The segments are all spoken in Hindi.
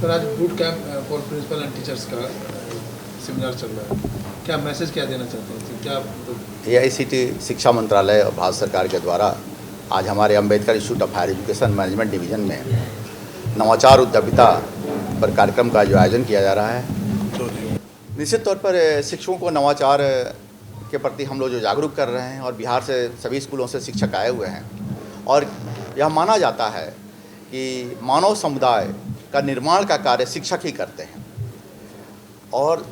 सर आज boot camp for principal and teachers का सेमिनार चल रहा है, क्या मैसेज क्या देना चाहते हैं? क्या AICTE शिक्षा मंत्रालय और भारत सरकार के द्वारा आज हमारे Ambedkar Institute of Higher Education Management Division में नवाचार उद्यमिता पर कार्यक्रम का जो आयोजन किया जा रहा है। निश्चित तौर पर शिक्षकों को नवाचार के प्रति हम लोग जो जागरूक कर रहे हैं और बिहार से सभी स्कूलों से शिक्षक आए हुए हैं और यह माना जाता है कि मानव समुदाय का निर्माण का कार्य शिक्षक ही करते हैं और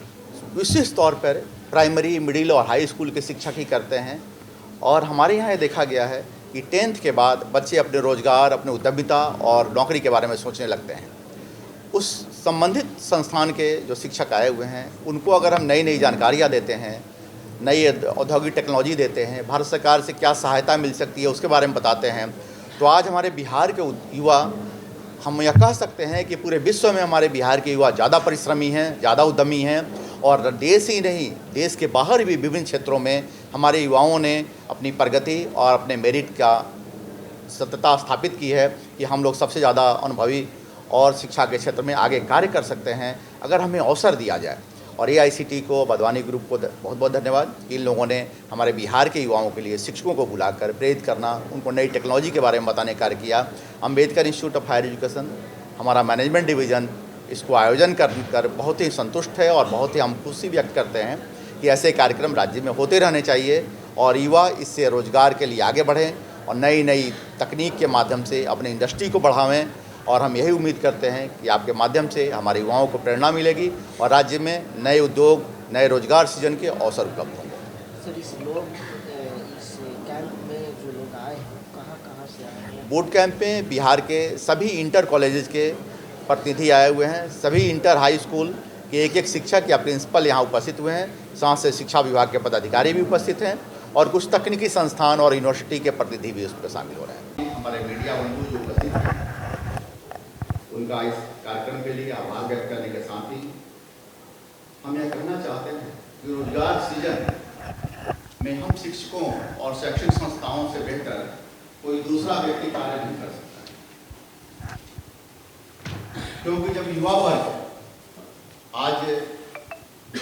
विशेष तौर पर प्राइमरी, मिडिल और हाई स्कूल के शिक्षक ही करते हैं। और हमारे यहाँ ये देखा गया है कि 10th के बाद बच्चे अपने रोज़गार, अपने उद्यमिता और नौकरी के बारे में सोचने लगते हैं। उस संबंधित संस्थान के जो शिक्षक आए हुए हैं उनको अगर हम नई नई जानकारियाँ देते हैं, नई औद्योगिक टेक्नोलॉजी देते हैं, भारत सरकार से क्या सहायता मिल सकती है उसके बारे में बताते हैं, तो आज हमारे बिहार के युवा, हम यह कह सकते हैं कि पूरे विश्व में हमारे बिहार के युवा ज़्यादा परिश्रमी हैं, ज़्यादा उद्यमी हैं और देश ही नहीं, देश के बाहर भी विभिन्न क्षेत्रों में हमारे युवाओं ने अपनी प्रगति और अपने मेरिट का सत्यता स्थापित की है कि हम लोग सबसे ज़्यादा अनुभवी और शिक्षा के क्षेत्र में आगे कार्य कर सकते हैं अगर हमें अवसर दिया जाए। और AICTE को, बदवानी ग्रुप को बहुत बहुत धन्यवाद। इन लोगों ने हमारे बिहार के युवाओं के लिए शिक्षकों को बुलाकर प्रेरित करना, उनको नई टेक्नोलॉजी के बारे में बताने का कार्य किया। Ambedkar Institute of Higher Education, हमारा मैनेजमेंट डिवीज़न इसको आयोजन कर बहुत ही संतुष्ट है और बहुत ही हम खुशी व्यक्त करते हैं कि ऐसे कार्यक्रम राज्य में होते रहने चाहिए और युवा इससे रोज़गार के लिए आगे बढ़ें और नई नई तकनीक के माध्यम से अपनी इंडस्ट्री को बढ़ावें। और हम यही उम्मीद करते हैं कि आपके माध्यम से हमारे युवाओं को प्रेरणा मिलेगी और राज्य में नए उद्योग, नए रोजगार सृजन के अवसर उपलब्ध होंगे। सर, इस कैंप में जो लोग आए हैं कहाँ से आए हैं? बूट कैंप में बिहार के सभी इंटर कॉलेजेस के प्रतिनिधि आए हुए हैं, सभी इंटर हाई स्कूल के एक शिक्षक या प्रिंसिपल यहाँ उपस्थित हुए हैं, साथ से शिक्षा विभाग के पदाधिकारी भी उपस्थित हैं और कुछ तकनीकी संस्थान और यूनिवर्सिटी के प्रतिनिधि भी उसमें शामिल हो रहे हैं। हमारे मीडिया बंधु जो उपस्थित हैं उनका इस कार्यक्रम के लिए आभार व्यक्त करने के साथ ही हम यह कहना चाहते हैं कि रोजगार सृजन में हम शिक्षकों और शैक्षिक संस्थाओं से बेहतर कोई दूसरा व्यक्ति कार्य नहीं कर सकता, क्योंकि जब युवा वर्ग आज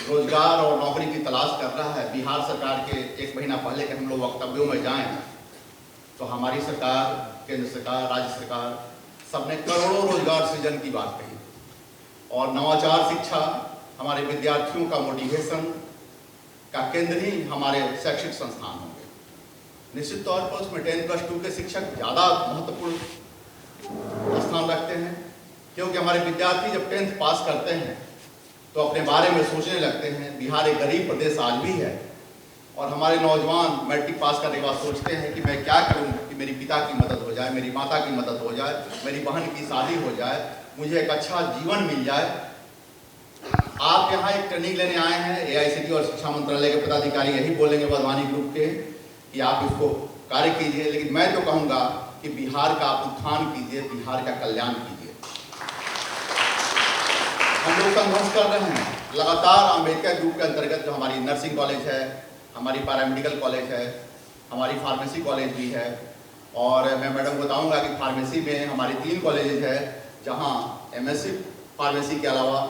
रोजगार और नौकरी की तलाश कर रहा है, बिहार सरकार के 1 महीना पहले के हम लोग वक्तव्यों में जाएं तो हमारी सरकार, केंद्र सरकार, राज्य सरकार सबने करोड़ों रोजगार सृजन की बात कही और नवाचार शिक्षा हमारे विद्यार्थियों का मोटिवेशन का केंद्र ही हमारे शैक्षिक संस्थान होंगे। निश्चित तौर पर उसमें 10+2 के शिक्षक ज़्यादा महत्वपूर्ण स्थान रखते हैं, क्योंकि हमारे विद्यार्थी जब 10th पास करते हैं तो अपने बारे में सोचने लगते हैं। बिहार एक गरीब प्रदेश आज भी है और हमारे नौजवान मैट्रिक पास करने के बाद सोचते हैं कि मैं क्या करूं कि मेरी पिता की मदद हो जाए, मेरी माता की मदद हो जाए, मेरी बहन की शादी हो जाए, मुझे एक अच्छा जीवन मिल जाए। आप यहाँ एक ट्रेनिंग लेने आए हैं, AICTE और शिक्षा मंत्रालय के पदाधिकारी यही बोलेंगे बदवानी ग्रुप के कि आप इसको कार्य कीजिए, लेकिन मैं तो कहूँगा कि बिहार का आप उत्थान कीजिए, बिहार का कल्याण कीजिए। हम लोग संघर्ष कर रहे हैं लगातार। अम्बेडकर ग्रुप के अंतर्गत जो हमारी नर्सिंग कॉलेज है, हमारी पैरामेडिकल कॉलेज है, हमारी फार्मेसी कॉलेज भी है और मैं मैडम बताऊंगा कि फार्मेसी में हमारी 3 कॉलेजेस है जहां MSc फार्मेसी के अलावा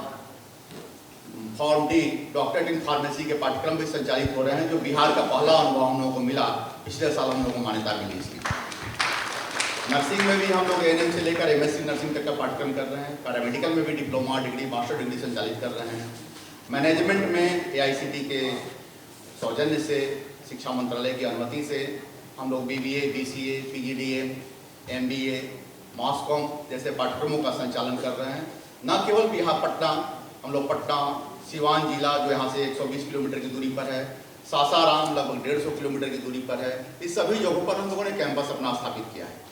Pharm.D डॉक्टरेट इन फार्मेसी के पाठ्यक्रम भी संचालित हो रहे हैं, जो बिहार का पहला अनुभव हम लोगों को मिला। पिछले साल हम लोगों को मान्यता मिली इसकी। नर्सिंग में भी हम लोग ANM से लेकर MSc नर्सिंग तक का पाठ्यक्रम कर रहे हैं। पैरामेडिकल में भी डिप्लोमा डिग्री, मास्टर डिग्री संचालित कर रहे हैं। मैनेजमेंट में AICTE के सौजन्य से, शिक्षा मंत्रालय की अनुमति से हम लोग BBA, BCA, PGDA, MBA, मास कॉम जैसे पाठ्यक्रमों का संचालन कर रहे हैं। न केवल बिहार पटना, हम लोग पटना, सिवान जिला जो यहाँ से 120 किलोमीटर की दूरी पर है, सासाराम लगभग 150 किलोमीटर की दूरी पर है, इस सभी जगहों पर हम लोगों ने कैंपस अपना स्थापित किया है।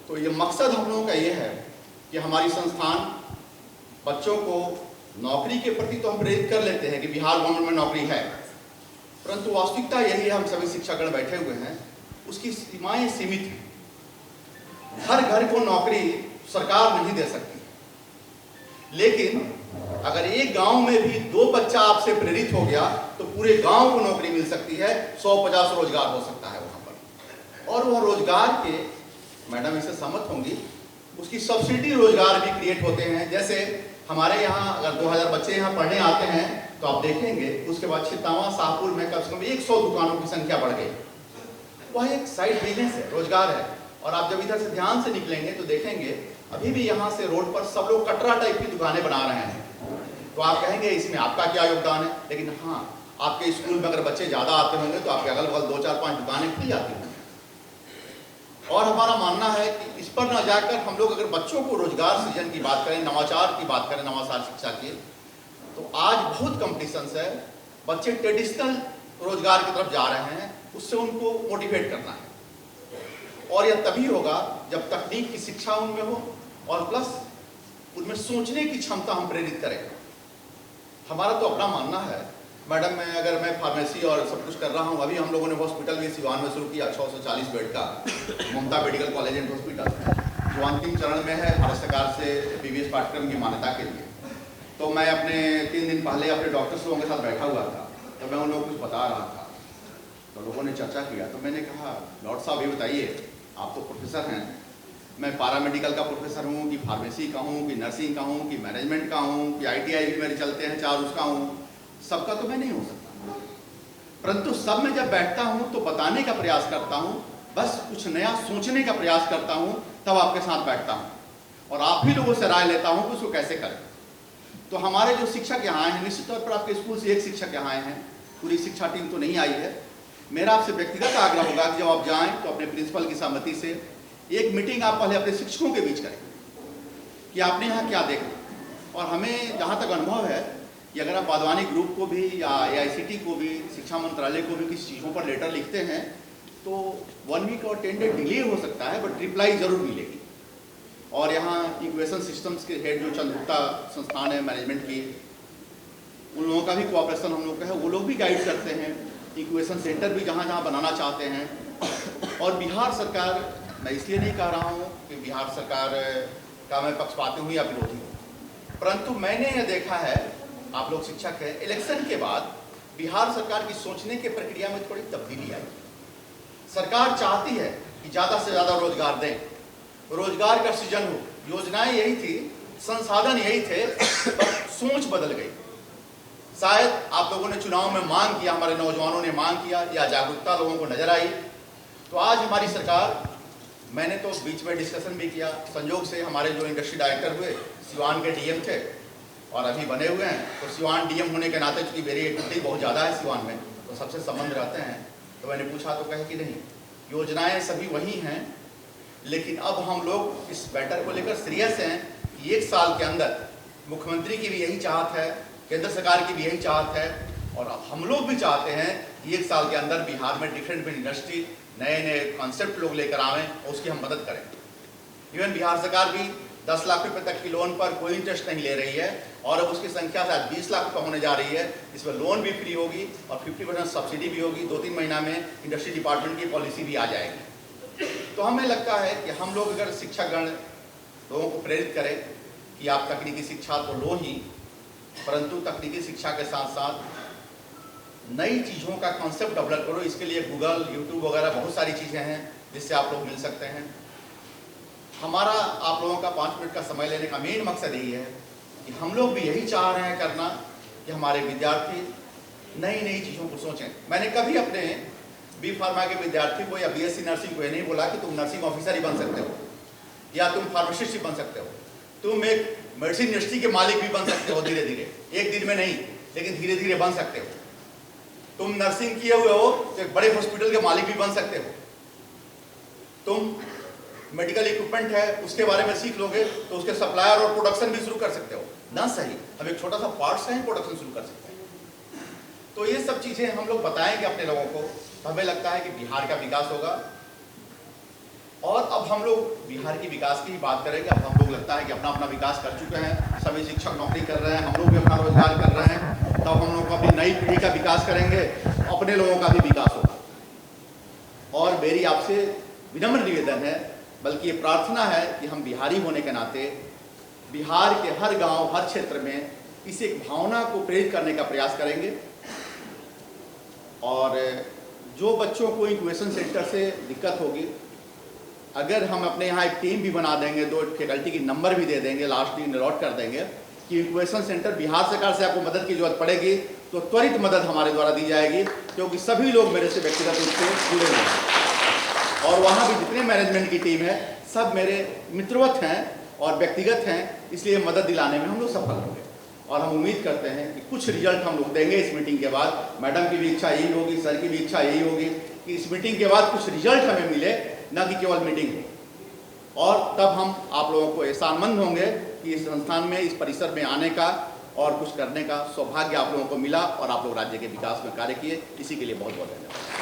तो ये मकसद हम लोगों का ये है कि हमारी संस्थान बच्चों को नौकरी के प्रति तो हम प्रेरित कर लेते हैं कि बिहार गवर्नमेंट में नौकरी है, परंतु वास्तविकता यही है, हम सभी शिक्षागण बैठे हुए हैं, उसकी सीमाएं सीमित हैं। हर घर को नौकरी सरकार नहीं दे सकती, लेकिन अगर एक गांव में भी 2 बच्चा आपसे प्रेरित हो गया तो पूरे गांव को नौकरी मिल सकती है, 150 रोजगार हो सकता है वहां पर। और वह रोजगार के, मैडम इससे सहमत होंगी, उसकी सब्सिडी रोजगार भी क्रिएट होते हैं। जैसे हमारे यहाँ अगर 2000 बच्चे यहाँ पढ़ने आते हैं तो आप देखेंगे उसके बाद छितावा शाहपुर में कम से कम 100 दुकानों की संख्या बढ़ गई। वह एक साइड बिजनेस है, रोजगार है। और आप जब इधर से ध्यान से निकलेंगे तो देखेंगे अभी भी यहाँ से रोड पर सब लोग कटरा टाइप की दुकानें बना रहे हैं। तो आप कहेंगे इसमें आपका क्या योगदान है, लेकिन हाँ, आपके स्कूल में अगर बच्चे ज़्यादा आते होंगे तो आपके अगल बगल 2, 4, 5 दुकानें खुल जाती होंगी। और हमारा मानना है कि इस पर न जाकर हम लोग अगर बच्चों को रोजगार सृजन की बात करें, नवाचार की बात करें, नवाचार शिक्षा की, तो आज बहुत कॉम्पिटिशन्स है। बच्चे ट्रेडिशनल रोजगार की तरफ जा रहे हैं, उससे उनको मोटिवेट करना है। और यह तभी होगा जब तकनीक की शिक्षा उनमें हो और प्लस उनमें सोचने की क्षमता हम प्रेरित करें। हमारा तो अपना मानना है मैडम, मैं फार्मेसी और सब कुछ कर रहा हूँ। अभी हम लोगों ने हॉस्पिटल भी सिवान में शुरू किया, 640 बेड का ममता मेडिकल कॉलेज एंड हॉस्पिटल, जो अंतिम चरण में है भारत सरकार से PBS पाठ्यक्रम की मान्यता के लिए। तो मैं अपने 3 दिन पहले अपने डॉक्टर्स लोगों के साथ बैठा हुआ था, तो मैं उन लोगों को कुछ बता रहा था। तो लोगों ने चर्चा किया, तो मैंने कहा डॉक्टर साहब ये बताइए, आप तो प्रोफेसर हैं, मैं पैरामेडिकल का प्रोफेसर हूँ कि फार्मेसी का हूँ कि नर्सिंग का हूँ कि मैनेजमेंट का हूँ कि ITI भी मेरे चलते हैं 4 उसका हूँ, सबका तो मैं नहीं हो सकता। परंतु सब में जब बैठता हूँ तो बताने का प्रयास करता हूँ, बस कुछ नया सोचने का प्रयास करता हूँ, तब आपके साथ बैठता हूँ और आप भी लोगों से राय लेता हूँ कि उसको कैसे करें। तो हमारे जो शिक्षक यहाँ आए हैं, निश्चित तौर पर आपके स्कूल से एक शिक्षक यहाँ आए हैं, पूरी शिक्षा टीम तो नहीं आई है। मेरा आपसे व्यक्तिगत आग्रह होगा कि जब आप जाएं तो अपने प्रिंसिपल की सहमति से एक मीटिंग आप पहले अपने शिक्षकों के बीच करें कि आपने यहाँ क्या देखा। और हमें जहाँ तक अनुभव है कि अगर आप बादवानी ग्रुप को भी या AICT को भी, शिक्षा मंत्रालय को भी किसी चीज़ों पर लेटर लिखते हैं तो 1 वीक और 10 डे डिले हो सकता है, बट रिप्लाई ज़रूर मिलेगी। और यहाँ इंक्यूबेशन सिस्टम्स के हेड जो चंद्रगुप्ता संस्थान है मैनेजमेंट की, उन लोगों का भी कोऑपरेशन हम लोग का है, वो लोग भी गाइड करते हैं। इंक्यूबेशन सेंटर भी जहाँ जहाँ बनाना चाहते हैं। और बिहार सरकार, मैं इसलिए नहीं कह रहा हूँ कि बिहार सरकार का मैं पक्षपाती हूँ या विरोधी हूँ, परंतु मैंने यह देखा है, आप लोग शिक्षक हैं, इलेक्शन के बाद बिहार सरकार की सोचने के प्रक्रिया में थोड़ी तब्दीली आई। सरकार चाहती है कि ज़्यादा से ज़्यादा रोजगार दें, रोजगार का सृजन हो। योजनाएं यही थी, संसाधन यही थे, पर सोच बदल गई। शायद आप लोगों ने चुनाव में मांग किया, हमारे नौजवानों ने मांग किया, या जागरूकता लोगों को नजर आई। तो आज हमारी सरकार, मैंने तो बीच में डिस्कशन भी किया, संयोग से हमारे जो इंडस्ट्री डायरेक्टर हुए सिवान के DM थे और अभी बने हुए हैं, तो सिवान DM होने के नाते चूँकि मेरी एक्टिविटी बहुत ज़्यादा है सिवान में, तो सबसे संबंध रहते हैं। तो मैंने पूछा तो कहे कि नहीं, योजनाएं सभी वही हैं, लेकिन अब हम लोग इस मैटर को लेकर सीरियस हैं कि 1 साल के अंदर, मुख्यमंत्री की भी यही चाहत है, केंद्र सरकार की भी यही चाहत है, और अब हम लोग भी चाहते हैं कि 1 साल के अंदर बिहार में डिफरेंट इंडस्ट्री, नए नए कॉन्सेप्ट लोग लेकर आवें और उसकी हम मदद करें। इवन बिहार सरकार भी 10 लाख रुपए तक की लोन पर कोई इंटरेस्ट नहीं ले रही है, और अब उसकी संख्या शायद 20 लाख रुपये होने जा रही है। इसमें लोन भी फ्री होगी और 50% सब्सिडी भी होगी। 2-3 महीना में इंडस्ट्री डिपार्टमेंट की पॉलिसी भी आ जाएगी। तो हमें लगता है कि हम लोग अगर शिक्षागण लोगों को प्रेरित करें कि आप तकनीकी शिक्षा तो लो ही, परंतु तकनीकी शिक्षा के साथ साथ नई चीज़ों का कॉन्सेप्ट डेवलप करो। इसके लिए गूगल, यूट्यूब वगैरह बहुत सारी चीज़ें हैं जिससे आप लोग मिल सकते हैं। हमारा आप लोगों का 5 मिनट का समय लेने का मेन मकसद यही है कि हम लोग भी यही चाह रहे हैं करना कि हमारे विद्यार्थी नई नई चीज़ों को सोचें। मैंने कभी अपने B फार्मा के विद्यार्थी को या BSc नर्सिंग को ये नहीं बोला कि तुम नर्सिंग ऑफिसर ही बन सकते हो या तुम फार्मासिस्ट ही बन सकते हो, तुम एक मेडिसिन इंडस्ट्री के मालिक भी बन सकते हो धीरे धीरे, एक दिन में नहीं, लेकिन धीरे धीरे बन सकते हो। तुम नर्सिंग किए हुए हो तो एक बड़े हॉस्पिटल के मालिक भी बन सकते हो। तुम मेडिकल इक्विपमेंट है उसके बारे में सीख लोगे तो उसके सप्लायर और प्रोडक्शन भी शुरू कर सकते हो। ना सही, हम एक छोटा सा पार्ट से ही प्रोडक्शन शुरू कर सकते हैं। तो ये सब चीज़ें हम लोग बताएंगे अपने लोगों को, तो हमें लगता है कि बिहार का विकास होगा। और अब हम लोग बिहार की विकास की ही बात करेंगे। अब हम लोग लगता है कि अपना अपना विकास कर चुके हैं, सभी शिक्षक नौकरी कर रहे हैं, हम लोग भी अपना रोजगार कर रहे हैं। तब हम लोग अपनी नई पीढ़ी का विकास करेंगे, अपने लोगों का भी विकास होगा। और मेरी आपसे विनम्र निवेदन है, बल्कि ये प्रार्थना है कि हम बिहारी होने के नाते बिहार के हर गांव, हर क्षेत्र में इस एक भावना को प्रेरित करने का प्रयास करेंगे। और जो बच्चों को इंक्यूबेशन सेंटर से दिक्कत होगी अगर हम अपने यहाँ एक टीम भी बना देंगे, 2 फैकल्टी की नंबर भी दे देंगे, लास्ट दिन अलॉट कर देंगे कि इंक्यूबेशन सेंटर बिहार सरकार से आपको मदद की जरूरत पड़ेगी तो त्वरित मदद हमारे द्वारा दी जाएगी, क्योंकि सभी लोग मेरे से व्यक्तिगत रूप से जुड़े हुए हैं और वहाँ भी जितने मैनेजमेंट की टीम है सब मेरे मित्रवत हैं और व्यक्तिगत हैं, इसलिए मदद दिलाने में हम लोग सफल होंगे। और हम उम्मीद करते हैं कि कुछ रिजल्ट हम लोग देंगे इस मीटिंग के बाद। मैडम की भी इच्छा यही होगी, सर की भी इच्छा यही होगी कि इस मीटिंग के बाद कुछ रिजल्ट हमें मिले, न कि केवल मीटिंग हो। और तब हम आप लोगों को एहसानमंद होंगे कि इस संस्थान में, इस परिसर में आने का और कुछ करने का सौभाग्य आप लोगों को मिला और आप लोग राज्य के विकास में कार्य किए। इसी के लिए बहुत बहुत धन्यवाद।